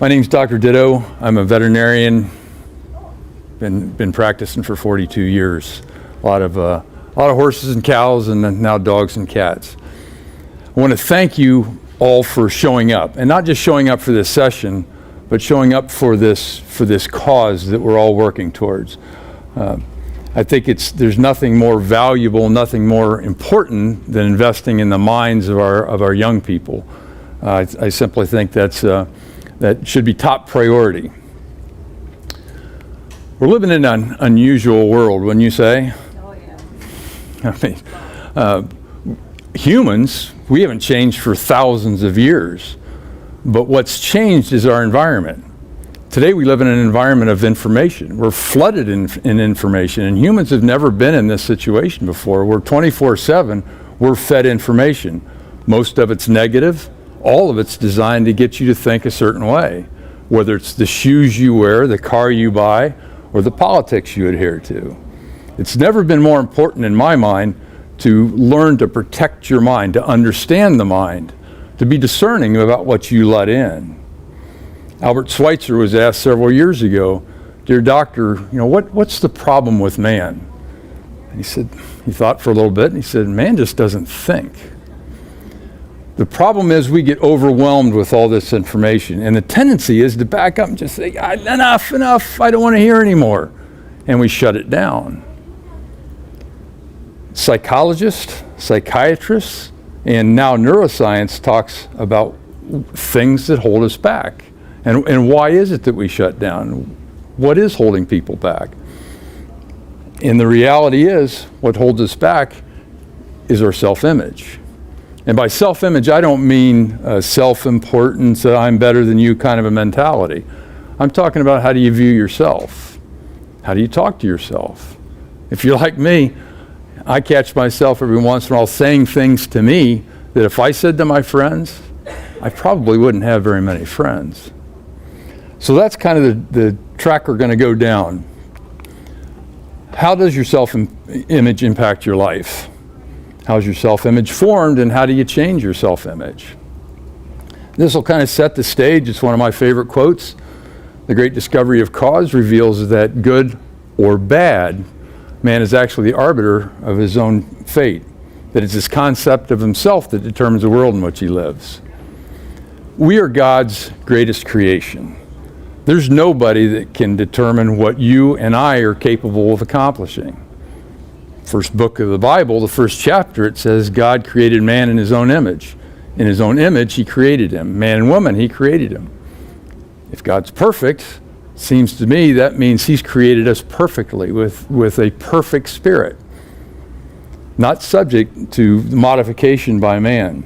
My name's Dr. Dittoe. I'm a veterinarian. Been practicing for 42 years. A lot of horses and cows, and now dogs and cats. I want to thank you all for showing up, and not just showing up for this session, but showing up for this cause that we're all working towards. I think there's nothing more valuable, nothing more important than investing in the minds of our young people. I simply think that should be top priority. We're living in an unusual world, wouldn't you say? Oh, yeah. I mean, humans, we haven't changed for thousands of years, but what's changed is our environment. Today we live in an environment of information. We're flooded in information, and humans have never been in this situation before. We're 24/7, we're fed information. Most of it's negative. All of it's designed to get you to think a certain way, whether it's the shoes you wear, the car you buy, or the politics you adhere to. It's never been more important in my mind to learn to protect your mind, to understand the mind, to be discerning about what you let in. Albert Schweitzer was asked several years ago, "Dear doctor, what's the problem with man?" And he thought for a little bit, and he said, "Man just doesn't think." The problem is we get overwhelmed with all this information, and the tendency is to back up and just say, enough, I don't want to hear anymore. And we shut it down. Psychologists, psychiatrists, and now neuroscience talks about things that hold us back. And why is it that we shut down? What is holding people back? And the reality is, what holds us back is our self-image. And by self-image, I don't mean self-importance, I'm better than you kind of a mentality. I'm talking about, how do you view yourself? How do you talk to yourself? If you're like me, I catch myself every once in a while saying things to me that if I said to my friends, I probably wouldn't have very many friends. So that's kind of the track we're going to go down. How does your self-image impact your life? How's your self-image formed, and how do you change your self-image? This will kind of set the stage. It's one of my favorite quotes. The great discovery of cause reveals that good or bad, man is actually the arbiter of his own fate, that it's his concept of himself that determines the world in which he lives. We are God's greatest creation. There's nobody that can determine what you and I are capable of accomplishing. First book of the Bible, the first chapter, it says God created man in his own image. In his own image, he created him. Man and woman, he created him. If God's perfect, seems to me that means he's created us perfectly with a perfect spirit, not subject to modification by man.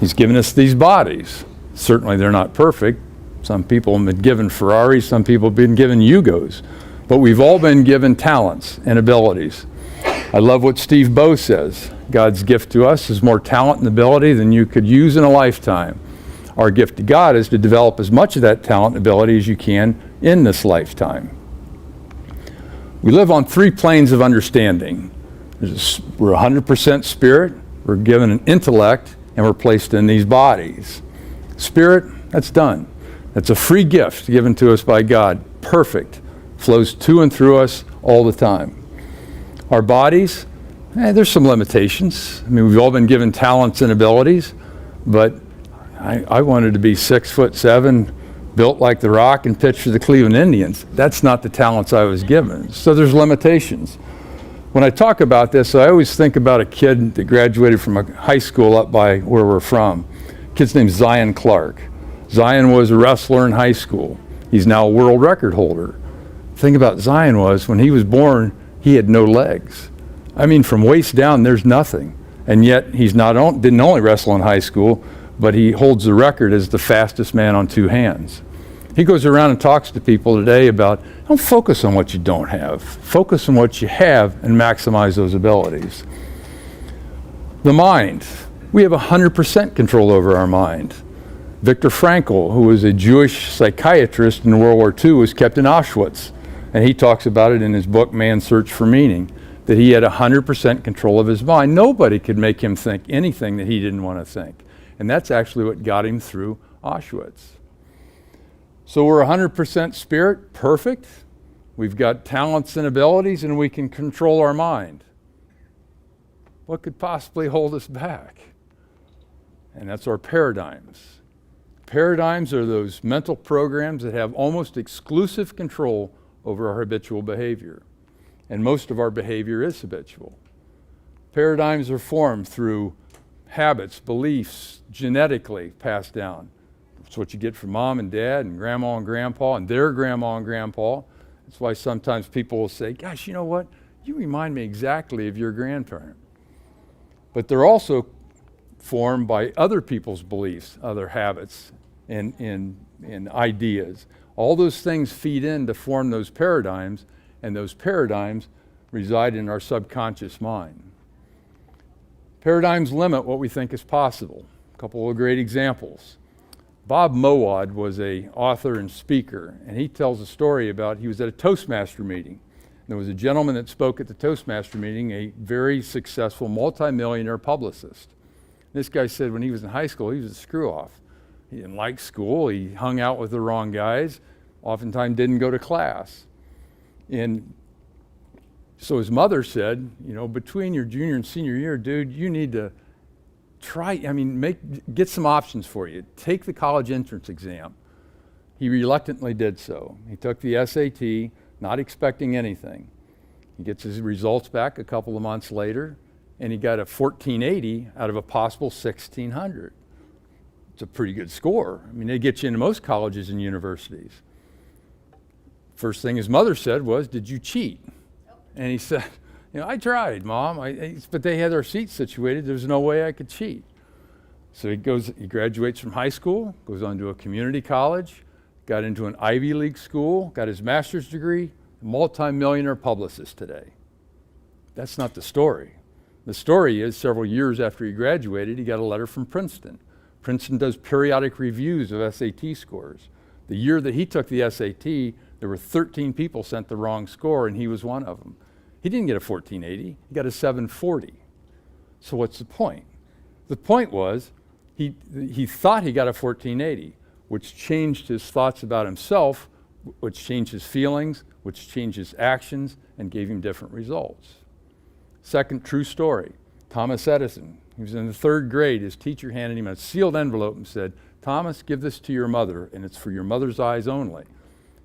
He's given us these bodies. Certainly they're not perfect. Some people have been given Ferraris, some people have been given Yugos, but we've all been given talents and abilities. I love what Steve Bowe says. God's gift to us is more talent and ability than you could use in a lifetime. Our gift to God is to develop as much of that talent and ability as you can in this lifetime. We live on three planes of understanding. We're 100% spirit, we're given an intellect, and we're placed in these bodies. Spirit, that's done. That's a free gift given to us by God. Perfect. Flows to and through us all the time. Our bodies, there's some limitations. I mean, we've all been given talents and abilities, but I wanted to be 6'7", built like The Rock, and pitch for the Cleveland Indians. That's not the talents I was given. So there's limitations. When I talk about this, I always think about a kid that graduated from a high school up by where we're from. Kid's name's Zion Clark. Zion was a wrestler in high school. He's now a world record holder. The thing about Zion was, when he was born, he had no legs. I mean, from waist down, there's nothing. And yet, he's didn't only wrestle in high school, but he holds the record as the fastest man on two hands. He goes around and talks to people today about, don't focus on what you don't have. Focus on what you have and maximize those abilities. The mind. We have 100% control over our mind. Viktor Frankl, who was a Jewish psychiatrist in World War II, was kept in Auschwitz. And he talks about it in his book, Man's Search for Meaning, that he had 100% control of his mind. Nobody could make him think anything that he didn't want to think. And that's actually what got him through Auschwitz. So we're 100% spirit, perfect. We've got talents and abilities, and we can control our mind. What could possibly hold us back? And that's our paradigms. Paradigms are those mental programs that have almost exclusive control over our habitual behavior. And most of our behavior is habitual. Paradigms are formed through habits, beliefs, genetically passed down. It's what you get from mom and dad and grandma and grandpa and their grandma and grandpa. That's why sometimes people will say, gosh, you know what? You remind me exactly of your grandparent. But they're also formed by other people's beliefs, other habits, and ideas. All those things feed in to form those paradigms, and those paradigms reside in our subconscious mind. Paradigms limit what we think is possible. A couple of great examples. Bob Mowad was an author and speaker, and he tells a story about he was at a Toastmaster meeting. There was a gentleman that spoke at the Toastmaster meeting, a very successful multimillionaire publicist. This guy said when he was in high school, he was a screw-off. He didn't like school, he hung out with the wrong guys, oftentimes didn't go to class. And so his mother said, you know, between your junior and senior year, dude, you need to get some options for you. Take the college entrance exam. He reluctantly did so. He took the SAT, not expecting anything. He gets his results back a couple of months later, and he got a 1480 out of a possible 1600. It's a pretty good score. I mean, they get you into most colleges and universities. First thing his mother said was, did you cheat? And he said, you know, I tried, Mom, but they had their seats situated. There's no way I could cheat. So he graduates from high school, goes on to a community college, got into an Ivy League school, got his master's degree, multi-millionaire publicist today. That's not the story. The story is several years after he graduated, he got a letter from Princeton. Princeton does periodic reviews of SAT scores. The year that he took the SAT, there were 13 people sent the wrong score, and he was one of them. He didn't get a 1480, he got a 740. So what's the point? The point was, he thought he got a 1480, which changed his thoughts about himself, which changed his feelings, which changed his actions, and gave him different results. Second true story, Thomas Edison. He was in the 3rd grade. His teacher handed him a sealed envelope and said, Thomas, give this to your mother, and it's for your mother's eyes only.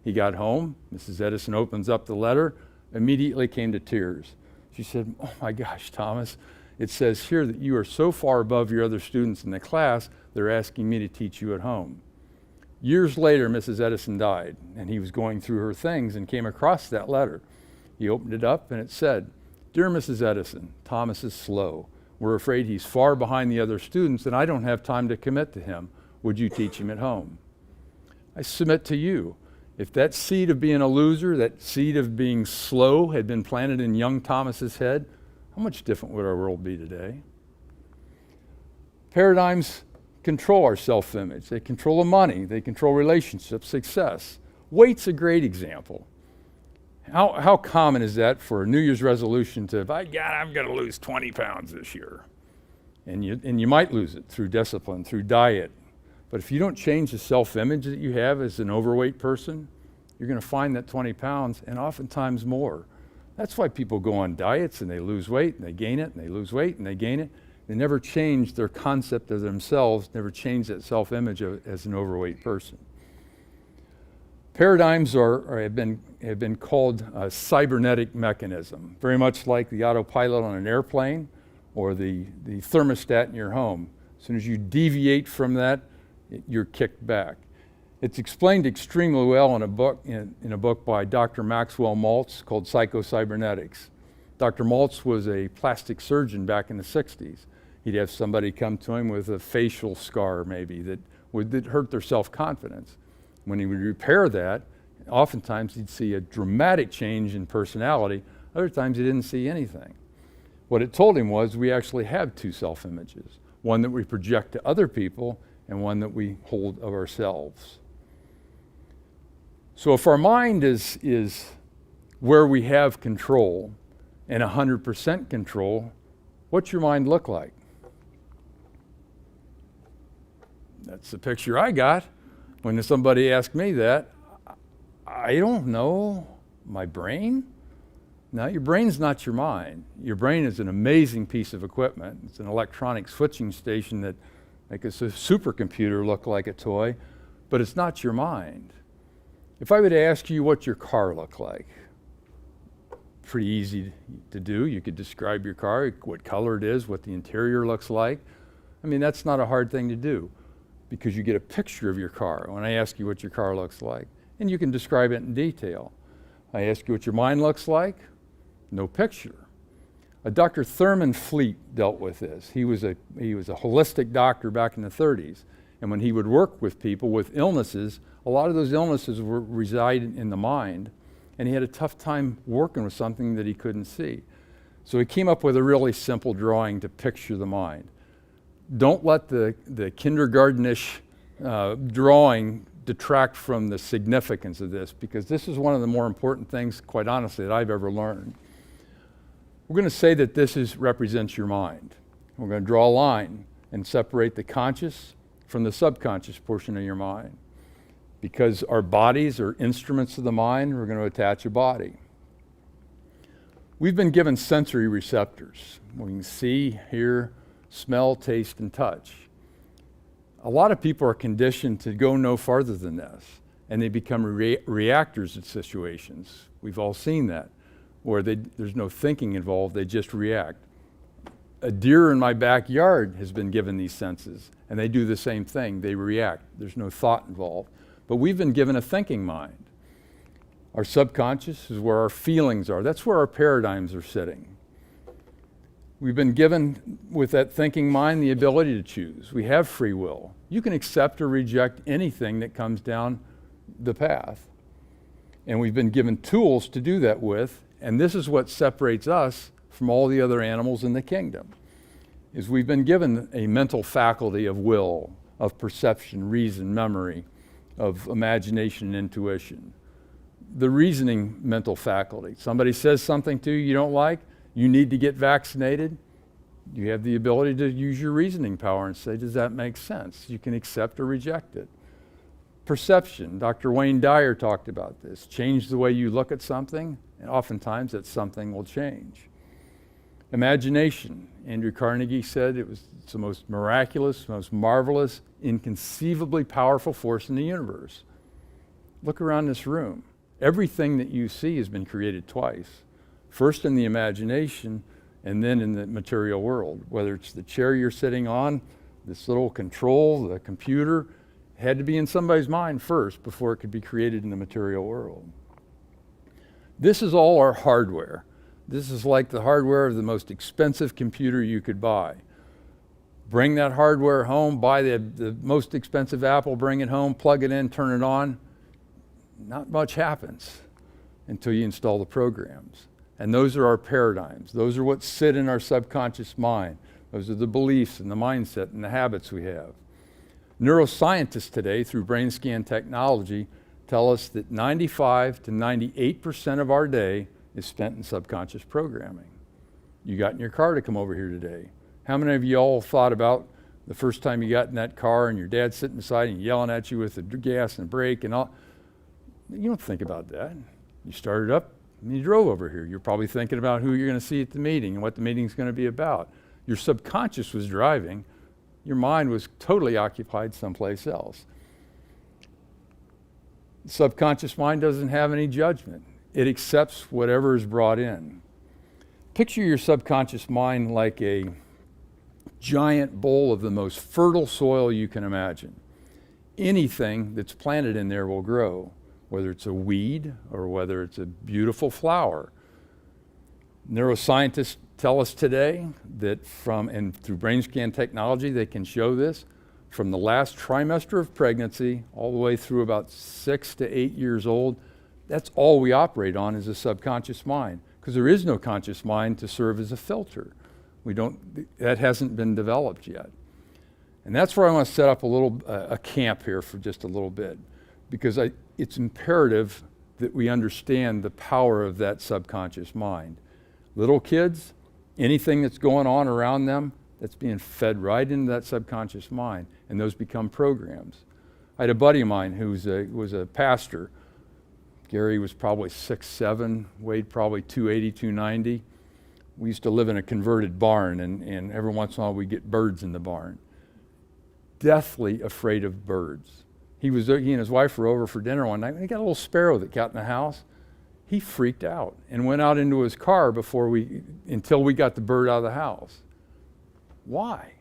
He got home. Mrs. Edison opens up the letter, immediately came to tears. She said, oh my gosh, Thomas, it says here that you are so far above your other students in the class, they're asking me to teach you at home. Years later, Mrs. Edison died, and he was going through her things and came across that letter. He opened it up, and it said, Dear Mrs. Edison, Thomas is slow. We're afraid he's far behind the other students, and I don't have time to commit to him. Would you teach him at home? I submit to you, if that seed of being a loser, that seed of being slow had been planted in young Thomas's head, how much different would our world be today? Paradigms control our self-image. They control the money. They control relationships, success. Weight's a great example. How common is that for a New Year's resolution to, by God, I'm going to lose 20 pounds this year? And you might lose it through discipline, through diet. But if you don't change the self-image that you have as an overweight person, you're going to find that 20 pounds and oftentimes more. That's why people go on diets and they lose weight and they gain it and they lose weight and they gain it. They never change their concept of themselves, never change that self-image as an overweight person. Paradigms have been called a cybernetic mechanism, very much like the autopilot on an airplane or the thermostat in your home. As soon as you deviate from that, you're kicked back. It's explained extremely well in a book by Dr. Maxwell Maltz called Psycho-Cybernetics. Dr. Maltz was a plastic surgeon back in the 60s. He'd have somebody come to him with a facial scar maybe that hurt their self-confidence. When he would repair that, oftentimes he'd see a dramatic change in personality. Other times he didn't see anything. What it told him was we actually have two self-images, one that we project to other people and one that we hold of ourselves. So if our mind is where we have control and 100% control, what's your mind look like? That's the picture I got. When somebody asks me that, I don't know. My brain? No, your brain's not your mind. Your brain is an amazing piece of equipment. It's an electronic switching station that makes a supercomputer look like a toy, but it's not your mind. If I were to ask you what your car looked like, pretty easy to do. You could describe your car, what color it is, what the interior looks like. I mean, that's not a hard thing to do because you get a picture of your car when I ask you what your car looks like, and you can describe it in detail. I ask you what your mind looks like, no picture. Dr. Thurman Fleet dealt with this. He was a holistic doctor back in the 30s, and when he would work with people with illnesses, a lot of those illnesses reside in the mind, and he had a tough time working with something that he couldn't see. So he came up with a really simple drawing to picture the mind. Don't let the kindergartenish drawing detract from the significance of this, because this is one of the more important things, quite honestly, that I've ever learned. We're going to say that this represents your mind. We're going to draw a line and separate the conscious from the subconscious portion of your mind. Because our bodies are instruments of the mind, we're going to attach a body. We've been given sensory receptors. We can see, hear, smell, taste, and touch. A lot of people are conditioned to go no farther than this, and they become reactors in situations. We've all seen that, where there's no thinking involved, they just react. A deer in my backyard has been given these senses, and they do the same thing. They react. There's no thought involved. But we've been given a thinking mind. Our subconscious is where our feelings are. That's where our paradigms are sitting. We've been given, with that thinking mind, the ability to choose. We have free will. You can accept or reject anything that comes down the path. And we've been given tools to do that with, and this is what separates us from all the other animals in the kingdom, is we've been given a mental faculty of will, of perception, reason, memory, of imagination and intuition. The reasoning mental faculty. Somebody says something to you you don't like, you need to get vaccinated. You have the ability to use your reasoning power and say, does that make sense? You can accept or reject it. Perception. Dr. Wayne Dyer talked about this. Change the way you look at something, and oftentimes that something will change. Imagination. Andrew Carnegie said it's the most miraculous, most marvelous, inconceivably powerful force in the universe. Look around this room. Everything that you see has been created twice. First in the imagination, and then in the material world. Whether it's the chair you're sitting on, this little control, the computer, had to be in somebody's mind first before it could be created in the material world. This is all our hardware. This is like the hardware of the most expensive computer you could buy. Bring that hardware home, buy the most expensive Apple, bring it home, plug it in, turn it on. Not much happens until you install the programs. And those are our paradigms. Those are what sit in our subconscious mind. Those are the beliefs and the mindset and the habits we have. Neuroscientists today, through brain scan technology, tell us that 95 to 98% of our day is spent in subconscious programming. You got in your car to come over here today. How many of you all thought about the first time you got in that car and your dad's sitting beside and yelling at you with the gas and brake and all? You don't think about that. You started up and you drove over here. You're probably thinking about who you're going to see at the meeting and what the meeting's going to be about. Your subconscious was driving. Your mind was totally occupied someplace else. The subconscious mind doesn't have any judgment. It accepts whatever is brought in. Picture your subconscious mind like a giant bowl of the most fertile soil you can imagine. Anything that's planted in there will grow, whether it's a weed or whether it's a beautiful flower. Neuroscientists tell us today that through brain scan technology, they can show this, from the last trimester of pregnancy all the way through about 6 to 8 years old, that's all we operate on is a subconscious mind, because there is no conscious mind to serve as a filter. That hasn't been developed yet. And that's where I want to set up a camp here for just a little bit, because it's imperative that we understand the power of that subconscious mind. Little kids, anything that's going on around them, that's being fed right into that subconscious mind, and those become programs. I had a buddy of mine who was a pastor. Gary was probably 6'7", weighed probably 280, 290. We used to live in a converted barn, and every once in a while we'd get birds in the barn. Deathly afraid of birds. He and his wife were over for dinner one night, and he got a little sparrow that got in the house. He freaked out and went out into his car until we got the bird out of the house. Why?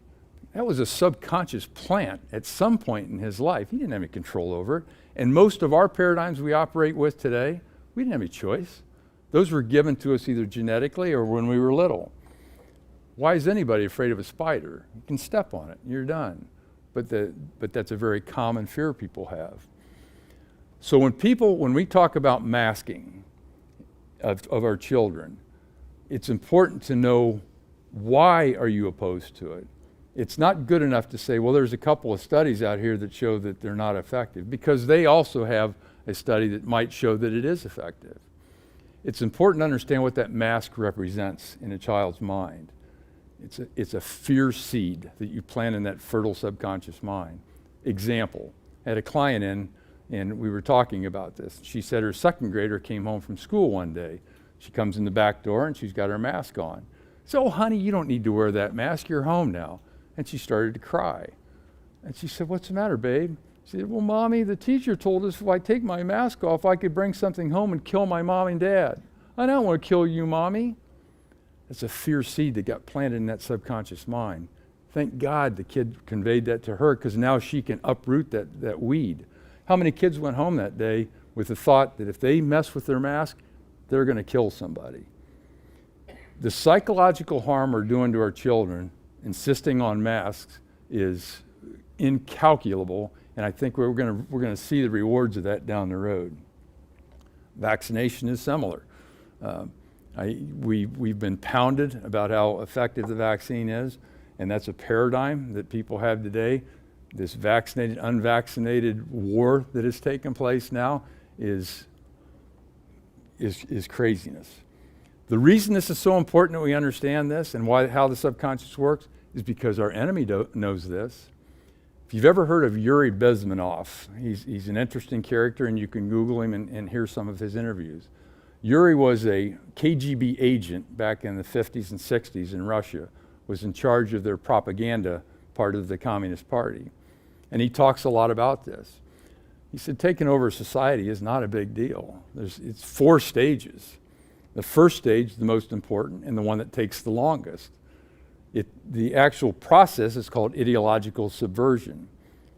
That was a subconscious plant at some point in his life. He didn't have any control over it. And most of our paradigms we operate with today, we didn't have any choice. Those were given to us either genetically or when we were little. Why is anybody afraid of a spider? You can step on it, you're done. But that's a very common fear people have. So when we talk about masking of our children, it's important to know, why are you opposed to it? It's not good enough to say, well, there's a couple of studies out here that show that they're not effective, because they also have a study that might show that it is effective. It's important to understand what that mask represents in a child's mind. It's a fear seed that you plant in that fertile subconscious mind. Example, I had a client in, and we were talking about this. She said her second grader came home from school one day. She comes in the back door and she's got her mask on. So, honey, you don't need to wear that mask, you're home now. And she started to cry. And she said, what's the matter, babe? She said, well, Mommy, the teacher told us if I take my mask off, I could bring something home and kill my mom and dad. I don't want to kill you, Mommy. It's a fear seed that got planted in that subconscious mind. Thank God the kid conveyed that to her, because now she can uproot that weed. How many kids went home that day with the thought that if they mess with their mask, they're going to kill somebody? The psychological harm we're doing to our children, insisting on masks, is incalculable, and I think we're going to see the rewards of that down the road. Vaccination is similar. We've been pounded about how effective the vaccine is, and that's a paradigm that people have today. This vaccinated, unvaccinated war that has taken place now is craziness. The reason this is so important that we understand this and how the subconscious works is because our enemy knows this. If you've ever heard of Yuri Bezmenov, he's an interesting character, and you can Google him and hear some of his interviews. Yuri was a KGB agent back in the 50s and 60s in Russia, was in charge of their propaganda part of the Communist Party. And he talks a lot about this. He said taking over society is not a big deal. It's 4 stages. The first stage, the most important, and the one that takes the longest. The actual process is called ideological subversion.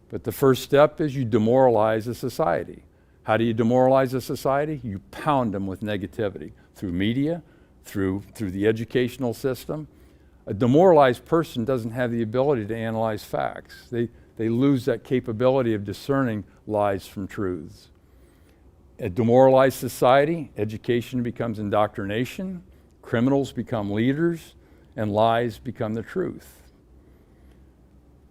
But the first step is you demoralize a society. How do you demoralize a society? You pound them with negativity through media, through the educational system. A demoralized person doesn't have the ability to analyze facts. They lose that capability of discerning lies from truths. A demoralized society, education becomes indoctrination, criminals become leaders, and lies become the truth.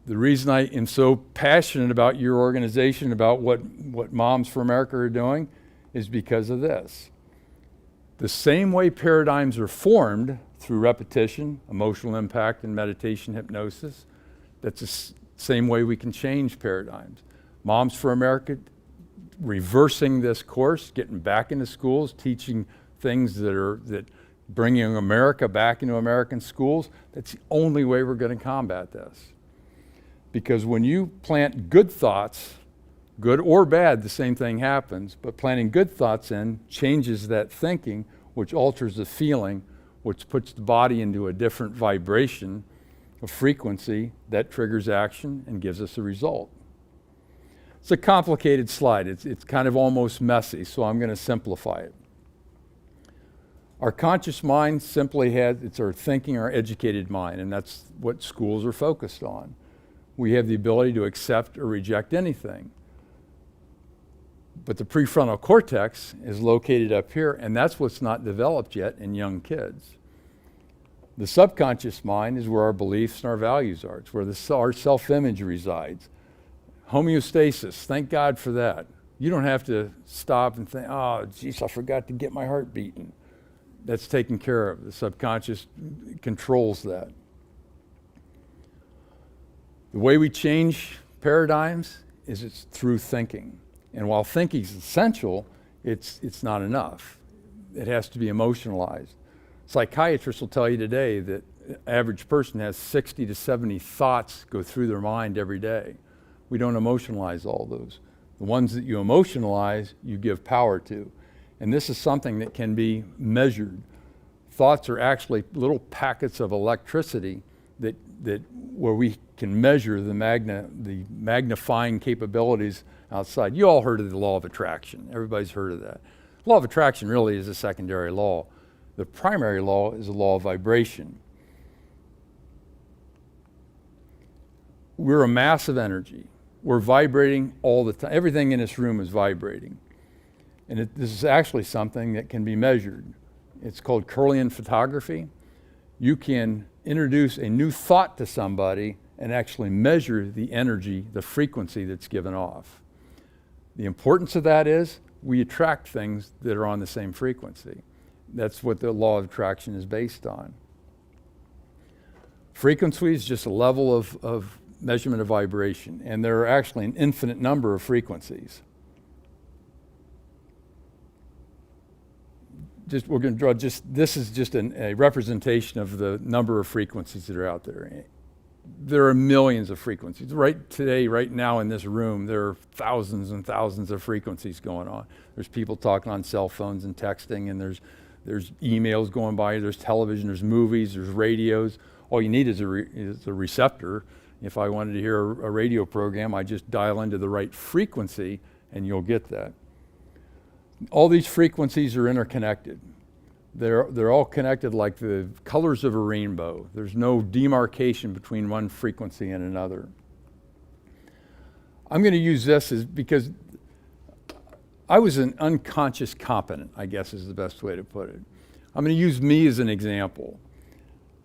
The reason I am so passionate about your organization, about what Moms for America are doing, is because of this. The same way paradigms are formed through repetition, emotional impact, and meditation hypnosis, that's the same way we can change paradigms. Moms for America, reversing this course, getting back into schools, teaching things that bringing America back into American schools, that's the only way we're going to combat this. Because when you plant good thoughts, good or bad, the same thing happens, but planting good thoughts in changes that thinking, which alters the feeling, which puts the body into a different vibration, a frequency that triggers action and gives us a result. It's a complicated slide. It's kind of almost messy, so I'm going to simplify it. Our conscious mind it's our thinking, our educated mind, and that's what schools are focused on. We have the ability to accept or reject anything. But the prefrontal cortex is located up here, and that's what's not developed yet in young kids. The subconscious mind is where our beliefs and our values are. It's where our self-image resides. Homeostasis, thank God for that. You don't have to stop and think, oh, geez, I forgot to get my heart beating. That's taken care of. The subconscious controls that. The way we change paradigms is it's through thinking. And while thinking is essential, it's not enough. It has to be emotionalized. Psychiatrists will tell you today that the average person has 60 to 70 thoughts go through their mind every day. We don't emotionalize all those. The ones that you emotionalize, you give power to. And this is something that can be measured. Thoughts are actually little packets of electricity that where we can measure the magnifying capabilities outside. You all heard of the law of attraction. Everybody's heard of that. The law of attraction really is a secondary law. The primary law is the law of vibration. We're a mass of energy. We're vibrating all the time. Everything in this room is vibrating. And this is actually something that can be measured. It's called Kirlian photography. You can introduce a new thought to somebody and actually measure the energy, the frequency that's given off. The importance of that is we attract things that are on the same frequency. That's what the law of attraction is based on. Frequency is just a level of measurement of vibration, and there are actually an infinite number of frequencies. We're going to draw this is just a representation of the number of frequencies that are out there. There are millions of frequencies. Right today, right now in this room, there are thousands and thousands of frequencies going on. There's people talking on cell phones and texting, and there's emails going by, there's television, there's movies, there's radios. All you need is a receptor. If I wanted to hear a radio program, I just dial into the right frequency and you'll get that. All these frequencies are interconnected. They're all connected like the colors of a rainbow. There's no demarcation between one frequency and another. I'm going to use this because I was an unconscious competent, I guess is the best way to put it. I'm going to use me as an example.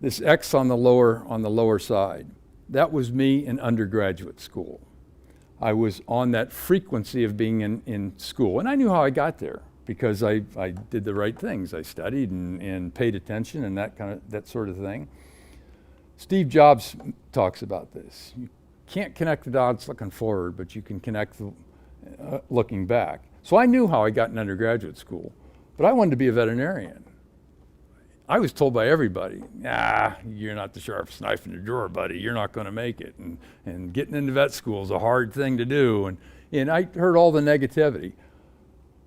This X on the lower side, that was me in undergraduate school. I was on that frequency of being in school, and I knew how I got there because I did the right things. I studied and paid attention and that sort of thing. Steve Jobs talks about this. You can't connect the dots looking forward, but you can connect looking back. So I knew how I got in undergraduate school, but I wanted to be a veterinarian. I was told by everybody, you're not the sharpest knife in the drawer, buddy. You're not going to make it. And getting into vet school is a hard thing to do. And I heard all the negativity.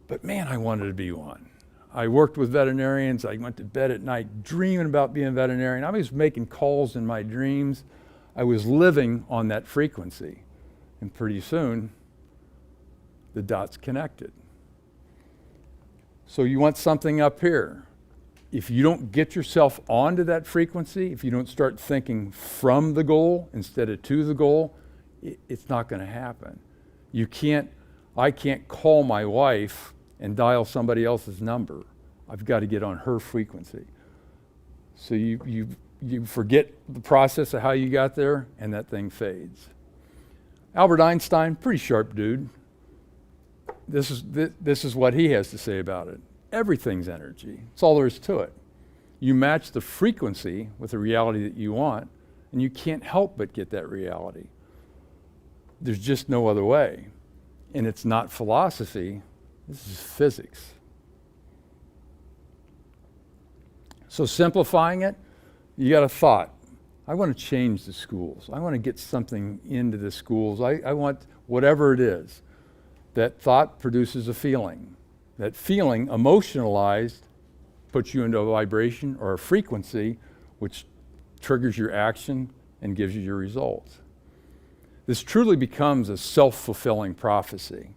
But man, I wanted to be one. I worked with veterinarians. I went to bed at night dreaming about being a veterinarian. I was making calls in my dreams. I was living on that frequency. And pretty soon, the dots connected. So you want something up here. If you don't get yourself onto that frequency, if you don't start thinking from the goal instead of to the goal, it's not going to happen. I can't call my wife and dial somebody else's number. I've got to get on her frequency. So you forget the process of how you got there, and that thing fades. Albert Einstein, pretty sharp dude. This is what he has to say about it. Everything's energy. That's all there is to it. You match the frequency with the reality that you want, and you can't help but get that reality. There's just no other way. And it's not philosophy, this is physics. So simplifying it, you got a thought. I want to change the schools. I want to get something into the schools. I want whatever it is. That thought produces a feeling. That feeling, emotionalized, puts you into a vibration or a frequency which triggers your action and gives you your results. This truly becomes a self-fulfilling prophecy.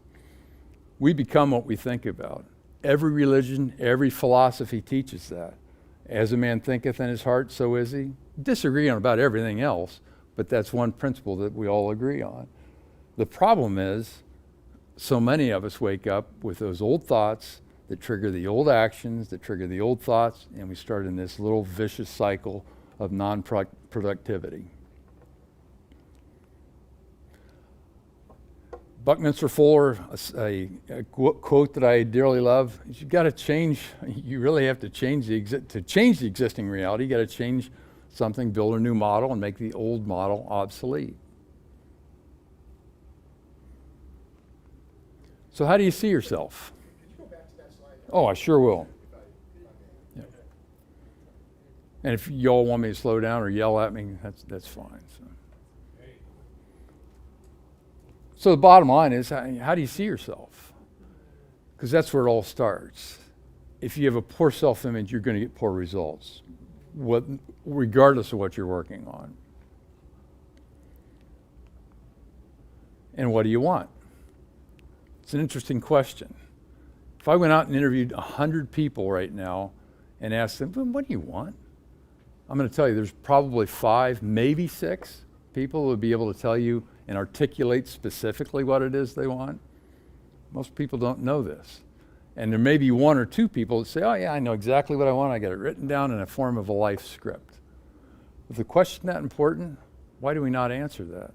We become what we think about. Every religion, every philosophy teaches that. As a man thinketh in his heart, so is he. Disagree on about everything else, but that's one principle that we all agree on. The problem is, so many of us wake up with those old thoughts that trigger the old actions, that trigger the old thoughts, and we start in this little vicious cycle of non-productivity. Buckminster Fuller, a quote that I dearly love, is you really have to change the existing reality, you got to change something, build a new model, and make the old model obsolete. So how do you see yourself? Oh, I sure will. Yeah. And if y'all want me to slow down or yell at me, that's fine. So the bottom line is, how do you see yourself? Because that's where it all starts. If you have a poor self-image, you're going to get poor results, regardless of what you're working on. And what do you want? It's an interesting question. If I went out and interviewed 100 people right now and asked them, well, what do you want? I'm going to tell you there's probably 5, maybe 6 people who would be able to tell you and articulate specifically what it is they want. Most people don't know this. And there may be 1 or 2 people that say, oh yeah, I know exactly what I want. I got it written down in a form of a life script. Is the question that important? Why do we not answer that?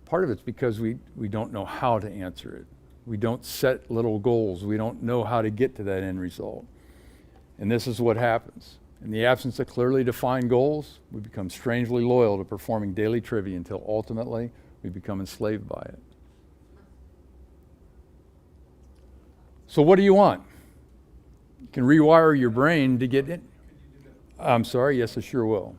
Part of it's because we don't know how to answer it. We don't set little goals. We don't know how to get to that end result. And this is what happens. In the absence of clearly defined goals, we become strangely loyal to performing daily trivia until ultimately we become enslaved by it. So what do you want? You can rewire your brain to get in. I'm sorry, yes, I sure will.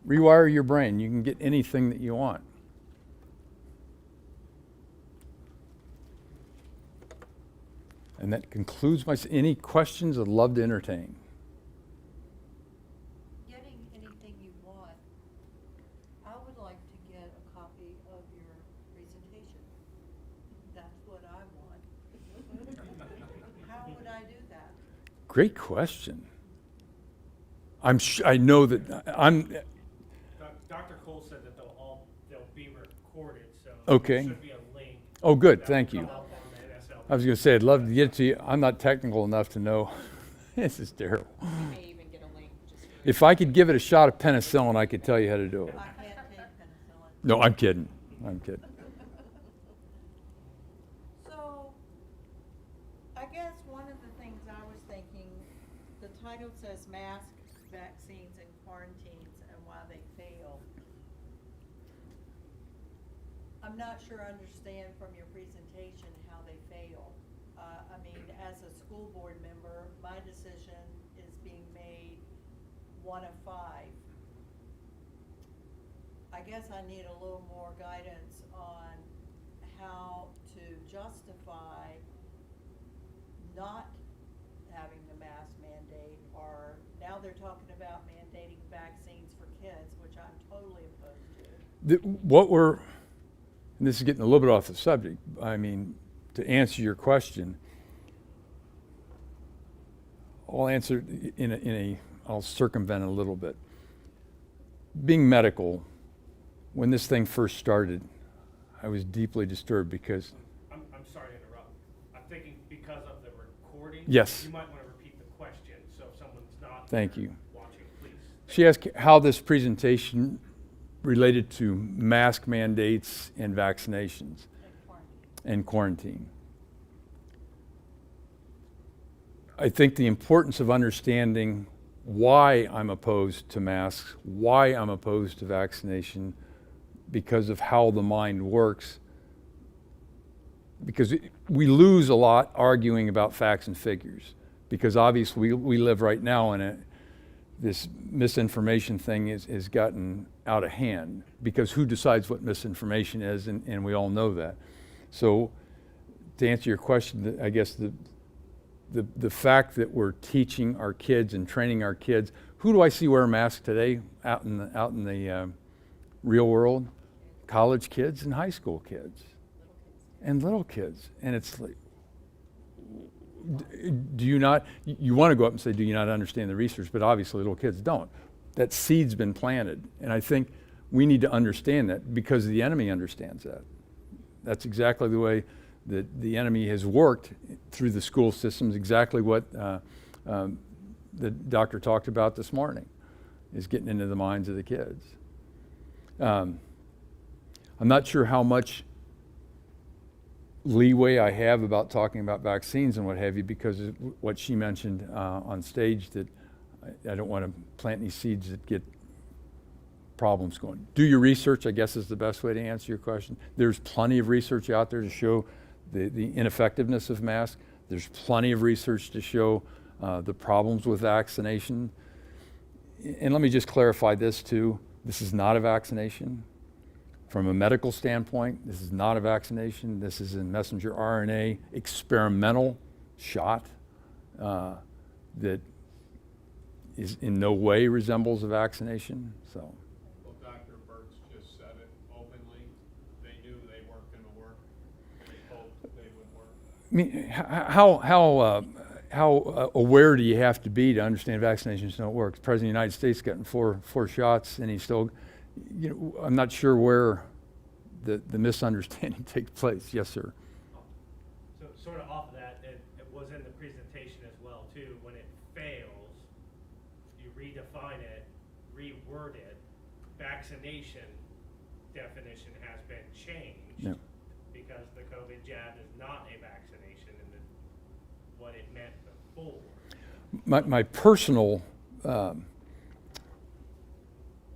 Rewire your brain. You can get anything that you want. And that concludes any questions I'd love to entertain. Getting anything you want, I would like to get a copy of your presentation. That's what I want. How would I do that? Great question. I know that Dr. Cole said that they'll be recorded, so Okay. there should be a link. Oh, good, that thank will you. come up on the NSL. I was going to say, I'd love to get it to you. I'm not technical enough to know. This is terrible. You may even get a link just for If I could give it a shot of penicillin, I could tell you how to do it. I can't take penicillin. No, I'm kidding. I'm kidding. So, I guess one of the things I was thinking, the title says masks, vaccines, and quarantines and why they fail. I'm not sure I understand from your presentation how they fail. I mean, as a school board member, my decision is being made 1 of 5. I guess I need a little more guidance on how to justify not having the mask mandate, or now they're talking about mandating vaccines for kids, which I'm totally opposed to. And this is getting a little bit off the subject. I mean, to answer your question, I'll circumvent a little bit. Being medical, when this thing first started, I was deeply disturbed because. I'm sorry to interrupt. I'm thinking because of the recording. Yes. You might want to repeat the question, so if someone's not Thank you. watching, please. She asked how this presentation related to mask mandates and vaccinations and quarantine. I think the importance of understanding why I'm opposed to masks, why I'm opposed to vaccination, because of how the mind works. Because we lose a lot arguing about facts and figures. Because obviously we live right now in this misinformation thing has gotten out of hand. Because who decides what misinformation is, and we all know that. So to answer your question, I guess the fact that we're teaching our kids and training our kids, who do I see wear masks today out in the real world? College kids and high school kids. And little kids. And it's like, do you not, you want to go up and say, do you not understand the research? But obviously little kids don't. That seed's been planted. And I think we need to understand that because the enemy understands that. That's exactly the way that the enemy has worked through the school systems, exactly what the doctor talked about this morning, is getting into the minds of the kids. I'm not sure how much leeway I have about talking about vaccines and what have you, because of what she mentioned on stage, that I don't want to plant any seeds that get problems going. Do your research, I guess, is the best way to answer your question. There's plenty of research out there to show the ineffectiveness of masks. There's plenty of research to show the problems with vaccination. And let me just clarify this too. This is not a vaccination. From a medical standpoint, this is not a vaccination. This is a messenger RNA experimental shot that is in no way resembles a vaccination. So. Well, Dr. Burks just said it openly. They knew they weren't going to work. They hoped they would work. I mean, how aware do you have to be to understand vaccinations don't work? The President of the United States getting four shots, and he's still, I'm not sure where the misunderstanding takes place. Yes, sir. So sort of off of that, it was in the presentation as well too. When it fails, you redefine it, reword it. Vaccination definition has been changed Yeah. because the COVID jab is not a vaccination and what it meant before. My personal,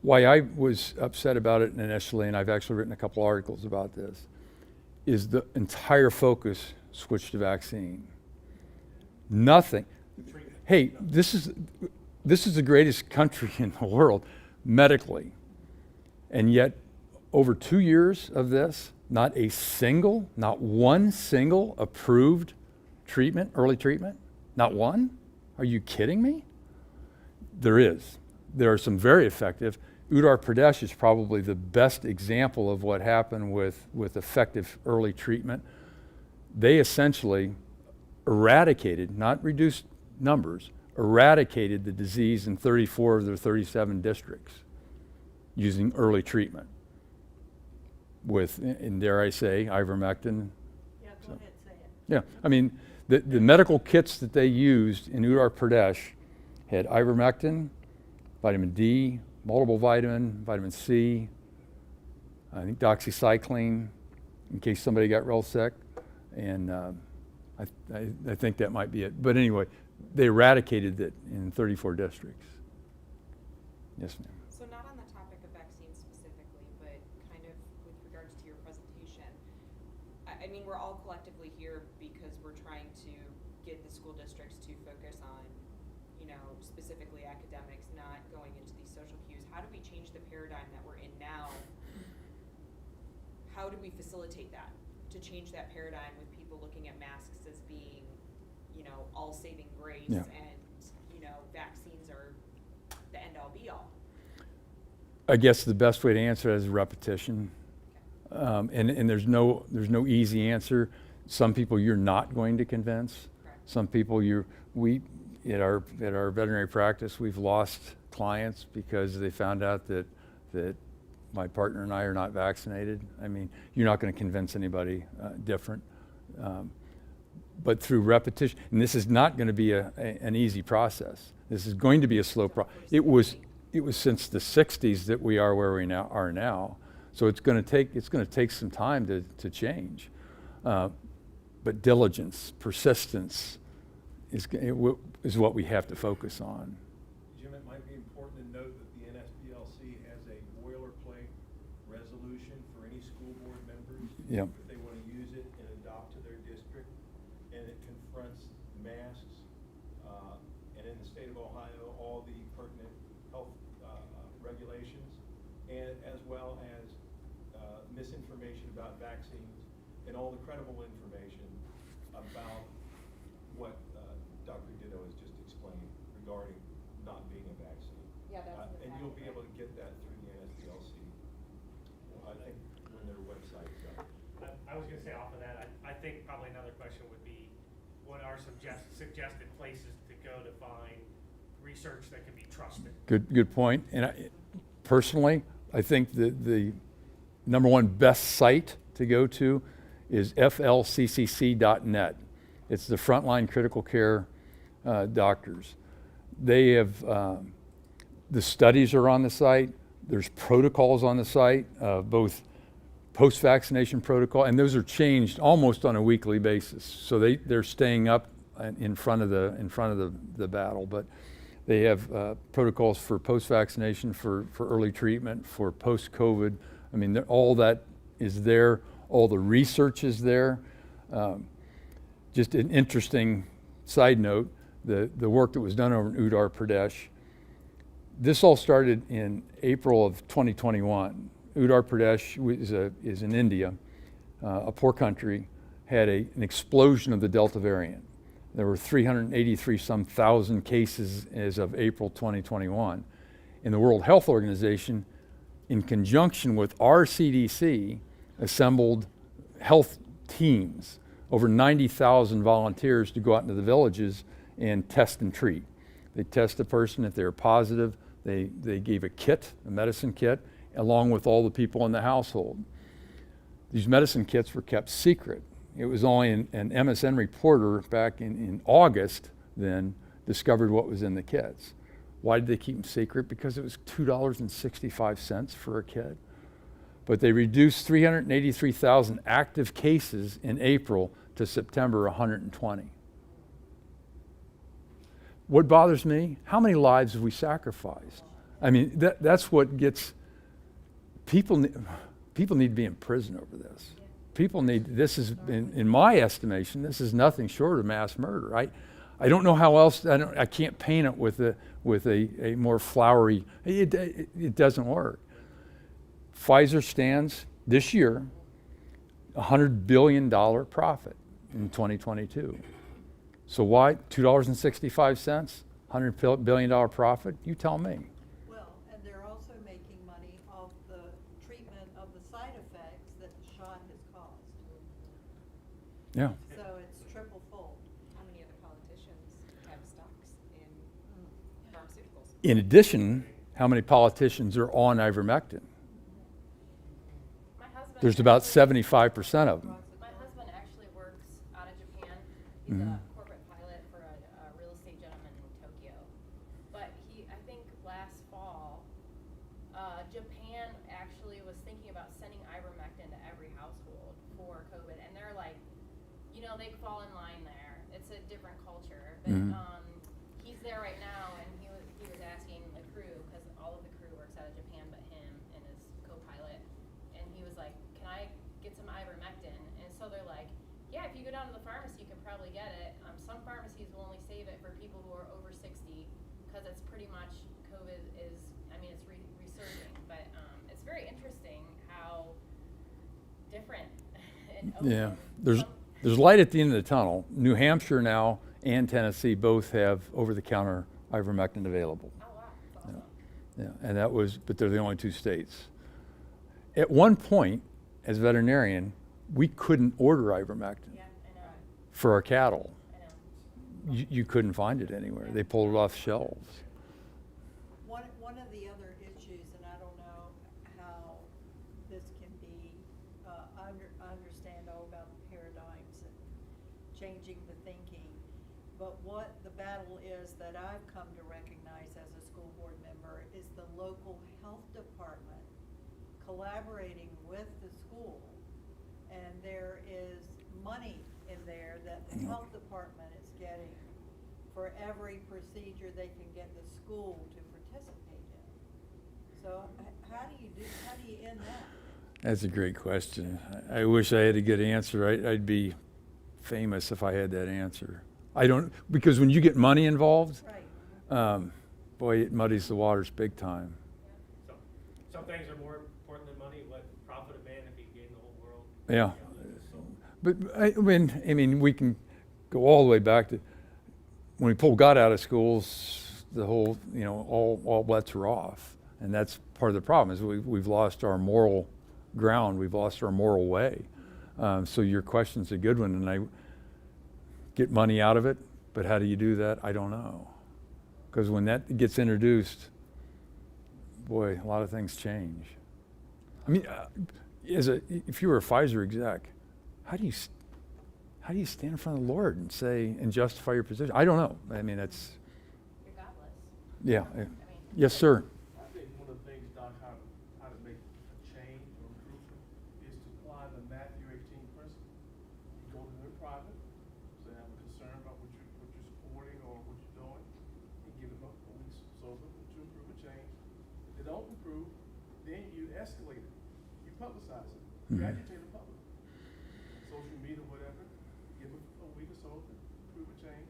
why I was upset about it initially, and I've actually written a couple articles about this, is the entire focus switched to vaccine. Nothing. Hey, this is the greatest country in the world medically, and yet over 2 years of this, not one single approved treatment, early treatment, not one. Are you kidding me? There is. There are some very effective. Uttar Pradesh is probably the best example of what happened with effective early treatment. They essentially eradicated, not reduced numbers, eradicated the disease in 34 of their 37 districts using early treatment with, and dare I say, ivermectin. Yeah, go ahead, say it. Yeah, I mean, the medical kits that they used in Uttar Pradesh had ivermectin, vitamin D, multiple vitamin C, I think doxycycline, in case somebody got real sick, and I think that might be it. But anyway, they eradicated it in 34 districts. Yes, ma'am. So not on the topic of vaccines specifically, but kind of with regards to your presentation. I mean, we're all collectively here because we're trying to get the school districts to focus on, specifically academics, not going into these social cues. How do we change the paradigm that we're in now? How do we facilitate that? To change that paradigm with people looking at masks as being, all saving grace, Yeah. and, vaccines are the end all be all. I guess the best way to answer that is repetition. And there's no easy answer. Some people you're not going to convince. Correct. Some people at our veterinary practice, we've lost clients because they found out that my partner and I are not vaccinated. I mean, you're not going to convince anybody different. But through repetition, and this is not going to be an easy process. This is going to be a slow process. It was since the 60s that we are where we are now. So it's going to take some time to change. But diligence, persistence is what we have to focus on. Jim, it might be important to note that the NSPLC has a boilerplate resolution for any school board members. Yep. If they want to use it and adopt to their district, and it confronts masks, and in the state of Ohio, all the pertinent health regulations, and as well as misinformation about vaccines and all the credible information about what Dr. Dittoe has just explained regarding not being a vaccine. Yeah, that's in the and you'll be packet. able to get that through the NSPLC. I think when their website is up. I was going to say off of that, I think probably another question would be, what are suggested places to go to find research that can be trusted? Good point. And personally, I think the number one best site to go to is flccc.net. It's the Frontline Critical Care Doctors. They have, the studies are on the site. There's protocols on the site, both post-vaccination protocol, and those are changed almost on a weekly basis. So they're staying up in front of the battle. But They have protocols for post-vaccination, for early treatment, for post-COVID. I mean, all that is there. All the research is there. Just an interesting side note, the work that was done over in Uttar Pradesh. This all started in April of 2021. Uttar Pradesh is in India, a poor country, had an explosion of the Delta variant. There were 383,000 cases as of April 2021. And the World Health Organization, in conjunction with our CDC, assembled health teams, over 90,000 volunteers to go out into the villages and test and treat. They test the person. If they're positive, they gave a kit, a medicine kit, along with all the people in the household. These medicine kits were kept secret. It was only an MSN reporter back in August then discovered what was in the kits. Why did they keep them secret? Because it was $2.65 for a kit. But they reduced 383,000 active cases in April to September 120. What bothers me? How many lives have we sacrificed? I mean, that's what gets people need to be in prison over this. People need, this is, in my estimation, this is nothing short of mass murder. I don't know how else, I can't paint it with a more flowery, it doesn't work. Pfizer stands this year $100 billion profit in 2022. So why $2.65, $100 billion profit? You tell me. Well, and they're also making money off the treatment of the side effects that the shot has caused. Yeah. So it's triple fold. How many other politicians have stocks in pharmaceuticals? In addition, how many politicians are on ivermectin? My husband There's about actually- 75% of them. My husband actually works out of Japan. He's a corporate pilot for a real estate gentleman in Tokyo. But I think last fall, Japan actually was thinking about sending ivermectin to every household for COVID. And they're like, they fall in line there. It's a different culture. But he's there right now, and he was asking the crew, because all of the crew works out of Japan but him and his co-pilot. And he was like, can I get some ivermectin? And so they're like, yeah, if you go down to the pharmacy, you can probably get it. Some pharmacies will only save it for people who are over 60, because it's pretty much, COVID is, it's resurging. But it's very interesting how different and open. Yeah, there's light at the end of the tunnel. New Hampshire now and Tennessee both have over-the-counter ivermectin available. Oh, wow, that's awesome. Yeah, and but they're the only two states. At one point, as a veterinarian, we couldn't order ivermectin Yeah, I know. for our cattle. I know. You couldn't find it anywhere. They pulled it off shelves. One of the other issues, and I don't know how this can be, I understand all about the paradigms and changing the thinking, but what the battle is that I've come to recognize as a school board member is the local health department collaborating with the school, and there is money in there that the health department is getting for every procedure they can get the school to participate in. So how do you end that? That's a great question. I wish I had a good answer. I'd be famous if I had that answer. I don't, because when you get money involved, Right. Boy, it muddies the waters big time. So, some things are more important than money. What profit a man if he gained the whole world? Yeah. So, But I mean, we can go all the way back to when we pulled God out of schools. The whole, all bets are off, and that's part of the problem. Is we've lost our moral ground. We've lost our moral way. So your question's a good one, and I get money out of it. But how do you do that? I don't know, because when that gets introduced, boy, a lot of things change. I mean, if you were a Pfizer exec, how do you stand in front of the Lord and say and justify your position? I don't know. I mean, it's You're godless. yeah. I mean, Yes, sir. I think one of the things, Doc, how to make a change or improvement is to apply the Matthew 18 principle. You go to their private, say, I'm concerned about what you're supporting or what you're doing, and give them a escalate it. You publicize it. You agitate the public. Social media, whatever. Give them a week or so to prove a change.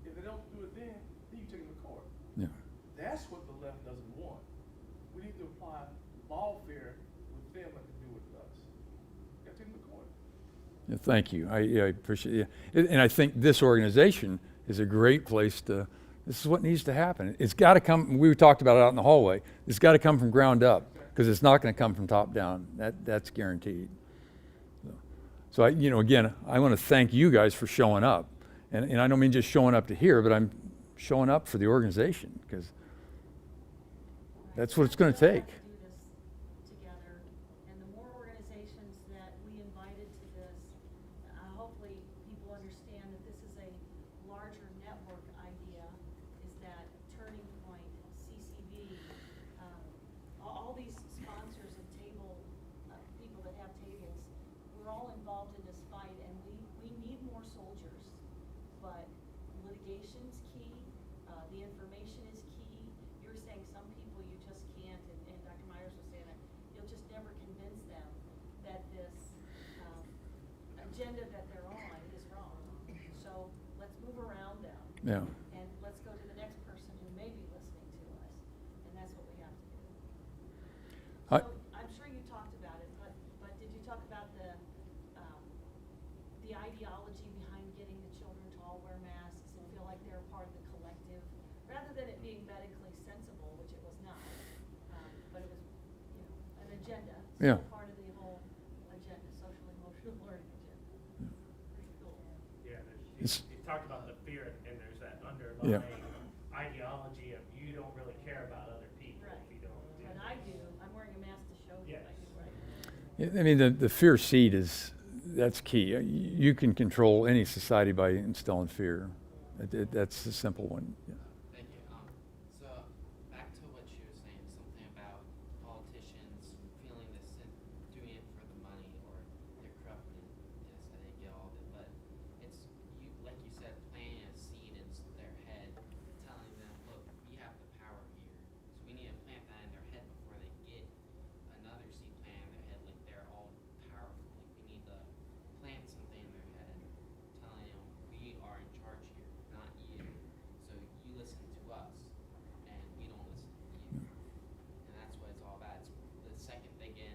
If they don't do it then you take them to court. Yeah. That's what the left doesn't want. We need to apply lawfare with them like they do with us. You gotta take them to court. Yeah, thank you. I appreciate it. And I think this organization is a great place to, this is what needs to happen. It's got to come, we talked about it out in the hallway, it's got to come from ground up because it's not going to come from top down. That's guaranteed. So again, I want to thank you guys for showing up. And I don't mean just showing up to here, but I'm showing up for the organization because that's what it's going to take. We have to do this together, and the more organizations that we invited to this, hopefully people understand that this is a larger network idea, is that Turning Point, CCB, all these sponsors of table, people that have tables, we're all involved in this fight, and we need more soldiers, but litigation's key, the information is key. You're saying some people you just can't, and Dr. Myers was saying that, you'll just never convince them that this agenda that they're on is wrong. So let's move around them. Yeah. And let's go to the next person who may be listening to us, and that's what we have to do. I- So I'm sure you talked about it, but did you talk about the ideology behind getting the children to all wear masks and feel like they're part of the collective, rather than it being medically sensible, which it was not, but it was, an agenda, Yeah. still part of the whole agenda, social emotional learning agenda. Pretty cool. Yeah, It's- you talked about the fear, and there's that Yeah. underlying ideology of you don't really care about other people Right. if you don't do And this. I do, I'm wearing a mask to show you Yes. I do, right? I mean, the fear seed that's key. You can control any society by instilling fear. That's the simple one. Yeah. Thank you. So back to what you were saying, something about politicians feeling this and doing it for the money or they're corrupted. Yes, I didn't get all of it, but it's you, like you said, planting a seed in their head, telling them, look, we have the power here, so we need to plant that in their head before they get another seed planted in their head, like they're all powerful. Like we need to plant something in their head, telling them we are in charge here, not you. So you listen to us, and we don't listen to you. And that's what it's all about. It's the second they get,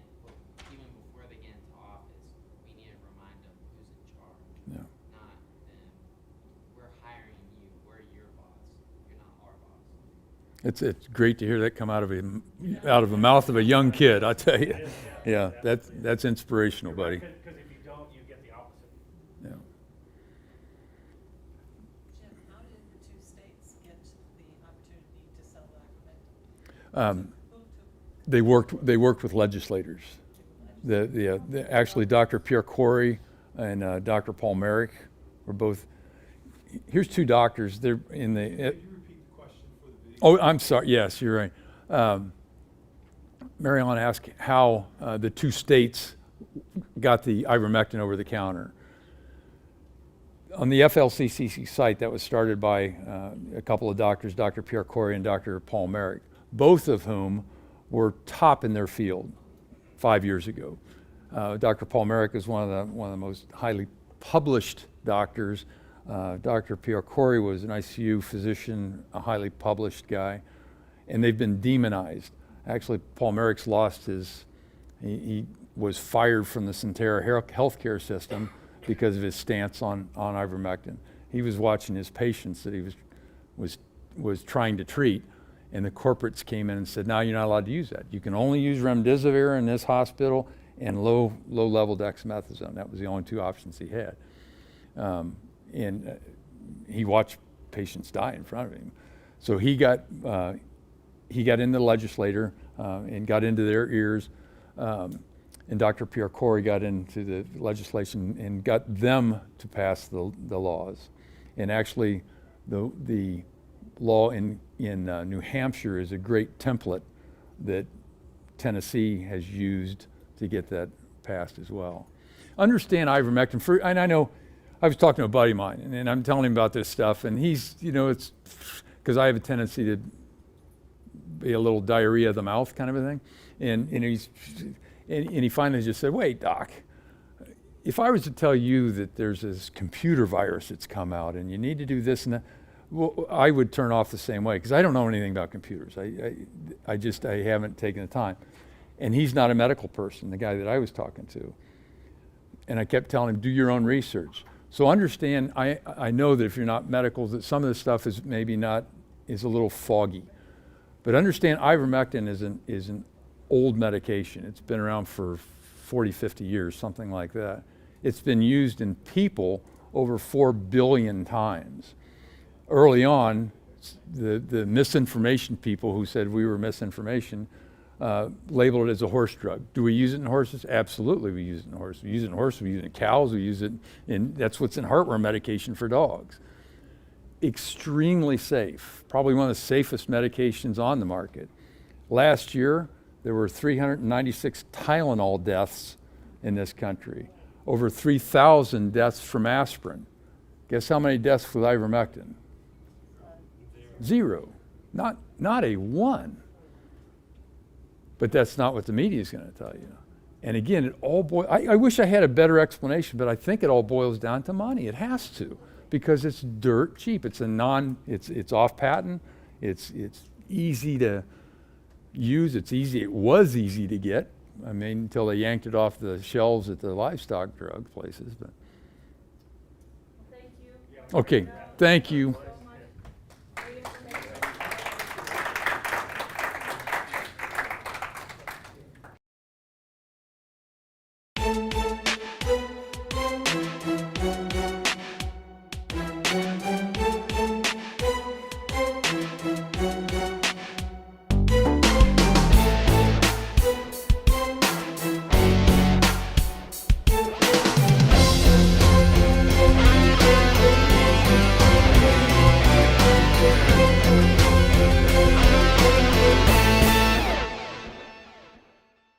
even before they get into office, we need to remind them who's in charge, Yeah. not them. We're hiring you. We're your boss. You're not our boss. It's great to hear that come out of the mouth of a young kid. I tell you, yeah, that's inspirational, buddy. Because if you don't, you get the opposite. Yeah. Jim, how did the two states get the opportunity to sell ivermectin? They worked with legislators. Actually, Dr. Pierre Corey and Dr. Paul Merrick were both. Here's two doctors. They're in the. Could you repeat the question for the video? Oh, I'm sorry. Yes, you're right. Marion asked how the two states got the ivermectin over the counter. On the FLCCC site that was started by a couple of doctors, Dr. Pierre Corey and Dr. Paul Merrick, both of whom were top in their field 5 years ago. Dr. Paul Merrick is one of the most highly published doctors. Dr. Pierre Corey was an ICU physician, a highly published guy, and they've been demonized. Actually, Paul Merrick's lost he was fired from the Centera healthcare system because of his stance on ivermectin. He was watching his patients that he was trying to treat, and the corporates came in and said, "No, you're not allowed to use that. You can only use remdesivir in this hospital and low-level dexamethasone." That was the only two options he had. And he watched patients die in front of him. So he got into the legislator and got into their ears. And Dr. Pierre Corey got into the legislation and got them to pass the laws. And actually, the law in New Hampshire is a great template that Tennessee has used to get that passed as well. Understand ivermectin, and I know, I was talking to a buddy of mine, and I'm telling him about this stuff, and he's, it's because I have a tendency to be a little diarrhea of the mouth kind of a thing. And he finally just said, wait, doc, if I was to tell you that there's this computer virus that's come out and you need to do this and that, well, I would turn off the same way because I don't know anything about computers. I haven't taken the time. And he's not a medical person, the guy that I was talking to. And I kept telling him, do your own research. So understand, I know that if you're not medical, that some of this stuff is maybe is a little foggy. But understand ivermectin is an old medication. It's been around for 40, 50 years, something like that. It's been used in people over 4 billion times. Early on, the misinformation people who said we were misinformation labeled it as a horse drug. Do we use it in horses? Absolutely, we use it in horses. We use it in horses, we use it in cows, we use it in, that's what's in heartworm medication for dogs. Extremely safe, probably one of the safest medications on the market. Last year, there were 396 Tylenol deaths in this country, over 3,000 deaths from aspirin. Guess how many deaths with ivermectin? 0, not a 1. But that's not what the media is going to tell you. And again, it all I wish I had a better explanation, but I think it all boils down to money. It has to, because it's dirt cheap. It's it's off patent. It's easy to use. It was easy to get. I mean, until they yanked it off the shelves at the livestock drug places. But Thank you. okay, thank you.